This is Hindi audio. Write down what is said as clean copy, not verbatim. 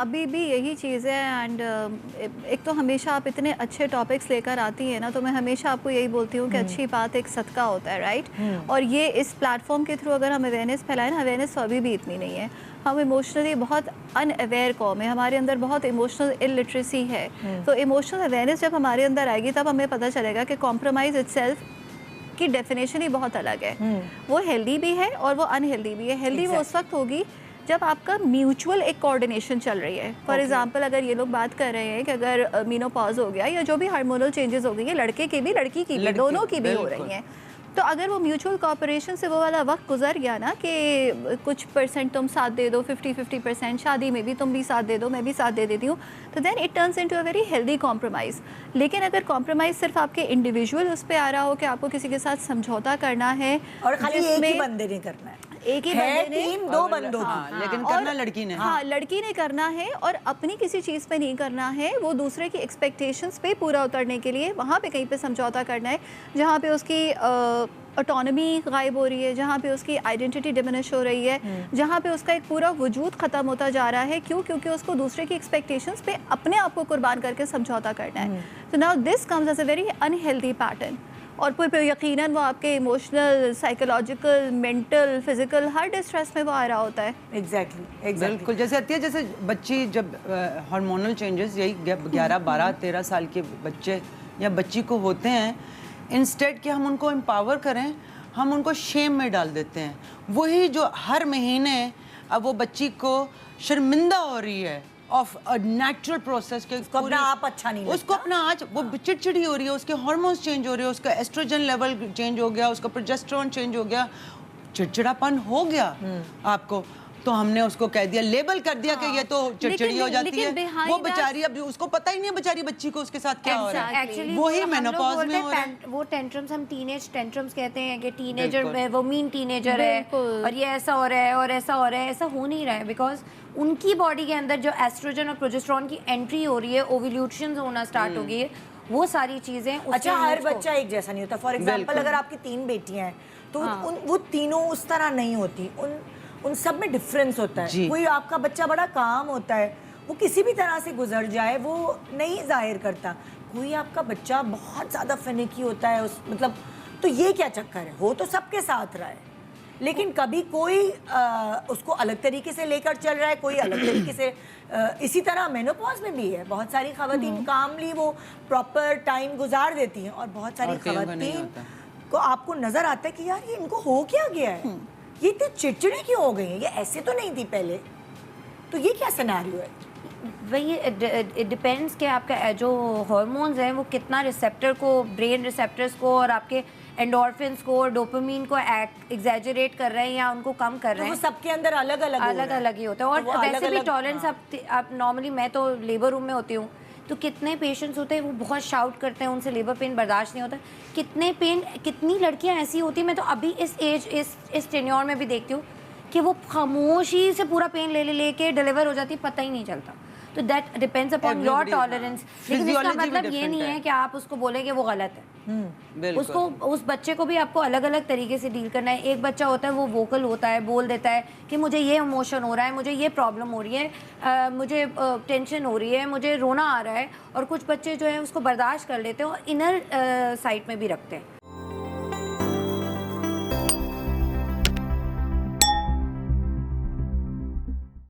अभी भी यही चीज़ है। एंड एक तो हमेशा आप इतने अच्छे टॉपिक्स लेकर आती हैं ना, तो मैं हमेशा आपको यही बोलती हूँ कि अच्छी बात एक सदका होता है, राइट। और ये इस प्लेटफॉर्म के थ्रू अगर हम अवेयरनेस फैलाएं ना, अवेयरनेस तो अभी भी इतनी नहीं है। हम इमोशनली बहुत अनअवेयर कौम है, हमारे अंदर बहुत इमोशनल इलिटरेसी है। तो इमोशनल अवेयरनेस जब हमारे अंदर आएगी तब हमें पता चलेगा कि कॉम्प्रोमाइज़ इटसेल्फ की डेफिनेशन ही बहुत अलग है। वो हेल्दी भी है और वो अनहेल्दी भी है। हेल्दी वो उस वक्त होगी जब आपका म्यूचुअल एक कोऑर्डिनेशन चल रही है। फॉर एग्जांपल अगर ये लोग बात कर रहे हैं कि अगर मीनोपॉज हो गया या जो भी हार्मोनल चेंजेस हो गई है, लड़के की भी लड़की की भी, दोनों की भी हो रही हैं, तो अगर वो म्यूचुअल कोऑपरेशन से वो वाला वक्त गुजर गया ना कि कुछ परसेंट तुम साथ दे दो, 50-50%, शादी में भी तुम भी साथ दे दो, मैं भी साथ दे देती हूँ, तो then it turns into a very healthy compromise. लेकिन अगर कॉम्प्रोमाइज़ सिर्फ आपके इंडिविजुअल उस पर आ रहा हो कि आपको किसी के साथ समझौता करना है और खाली एक ही बंदे ने करना है, एक ही बंदे ने, टीम दो बंदों की, लेकिन करना लड़की ने, हाँ लड़की ने करना है और अपनी किसी चीज़ पे नहीं करना है, वो दूसरे की एक्सपेक्टेशंस पे पूरा उतरने के लिए वहाँ पे कहीं पे समझौता करना है जहाँ पे उसकी ऑटोनॉमी गायब हो रही है, जहाँ पे उसकी आइडेंटिटी डिमिनिश हो रही है, जहाँ पे उसका एक पूरा वजूद ख़त्म होता जा रहा है। क्यों? क्योंकि उसको दूसरे की एक्सपेक्टेशंस पे अपने आप को कुर्बान करके समझौता करना है। तो now this comes as a very unhealthy pattern. और फिर यकीनन वो आपके इमोशनल, साइकोलॉजिकल, मेंटल, फिजिकल हर डिस्ट्रेस में वो आ रहा होता है। एग्जैक्टली बिल्कुल। जैसे आती है, जैसे बच्ची जब हार्मोनल चेंजेस यही 11, 12, 13 साल के बच्चे या बच्ची को होते हैं, इंस्टेड कि हम उनको एम्पावर करें, हम उनको शेम में डाल देते हैं। वही जो हर महीने अब वो बच्ची को शर्मिंदा हो रही है ऑफ अ नेचुरल प्रोसेस के, उसको अपना आप अच्छा नहीं लगता, उसको अपना आज वो चिड़चिड़ी हो रही है, उसके हार्मोन्स चेंज हो रहे हैं, उसका एस्ट्रोजन लेवल चेंज हो गया, उसका प्रोजेस्टेरोन चेंज हो गया, चिड़चिड़ापन हो गया आपको, तो हमने उसको कह दिया, लेबल कर दिया कि ये तो चिड़चिड़ी हो जाती है। वो बेचारी, अब उसको पता ही नहीं है बेचारी बच्ची को उसके साथ क्या हो रहा है। Actually, वही मेनोपॉज में हो रहा है। वो टेंट्रम्स हम टीनेज टेंट्रम्स कहते हैं कि टीनेजर में वो मीन टीनेजर है और ये ऐसा हो रहा है और ऐसा हो रहा है। ऐसा हो नहीं रहा है बिकॉज उनकी बॉडी के अंदर जो एस्ट्रोजन और प्रोजेस्टेरोन की एंट्री हो रही है, ओव्यूलेशन होना स्टार्ट हो गई है, वो सारी चीजें। अच्छा, हर बच्चा एक जैसा नहीं होता। फॉर एग्जांपल अगर आपकी 3 बेटियां हैं तो वो तीनों उस तरह नहीं होती, उन सब में डिफरेंस होता है। कोई आपका बच्चा बड़ा काम होता है, वो किसी भी तरह से गुजर जाए वो नहीं जाहिर करता। कोई आपका बच्चा बहुत ज़्यादा फनिकी होता है, मतलब तो ये क्या चक्कर है? हो तो सबके साथ रहा है, लेकिन कभी कोई उसको अलग तरीके से लेकर चल रहा है, कोई अलग तरीके से। इसी तरह मेनोपॉज में भी है, बहुत सारी खवातीन कामली वो प्रॉपर टाइम गुजार देती हैं और बहुत सारी खवातीन को आपको नज़र आता है कि यार ये इनको हो क्या गया है, ये इतनी चिड़चिड़ी क्यों हो गई है, ये ऐसे तो नहीं थी पहले। तो ये क्या सिनेरियो है? वही इट डिपेंड्स कि आपका जो हार्मोन्स हैं वो कितना रिसेप्टर को, ब्रेन रिसेप्टर्स को और आपके एंडोर्फिन्स को और डोपामीन को एग्जैजरेट कर रहे हैं या उनको कम कर रहे हैं। तो वो सबके अंदर अलग अलग ही होता है। और वैसे भी टॉलरेंस आप नॉर्मली, मैं तो लेबर रूम में होती हूँ, तो कितने पेशेंट्स होते हैं वो बहुत शाउट करते हैं, उनसे लेबर पेन बर्दाश्त नहीं होता। कितनी लड़कियां ऐसी होती हैं, मैं तो अभी इस एज इस टेन्योर में भी देखती हूँ कि वो खामोशी से पूरा पेन ले के डिलीवर हो जाती है, पता ही नहीं चलता। तो that depends upon your tolerance. लेकिन इसका मतलब ये नहीं है कि आप उसको बोलें कि वो गलत है। उसको, उस बच्चे को भी आपको अलग अलग तरीके से डील करना है। एक बच्चा होता है वो वोकल होता है, बोल देता है कि मुझे ये इमोशन हो रहा है, मुझे ये प्रॉब्लम हो रही है, मुझे टेंशन हो रही है, मुझे रोना आ रहा है। और कुछ बच्चे जो है उसको बर्दाश्त कर लेते हैं और इनर साइड में भी रखते हैं।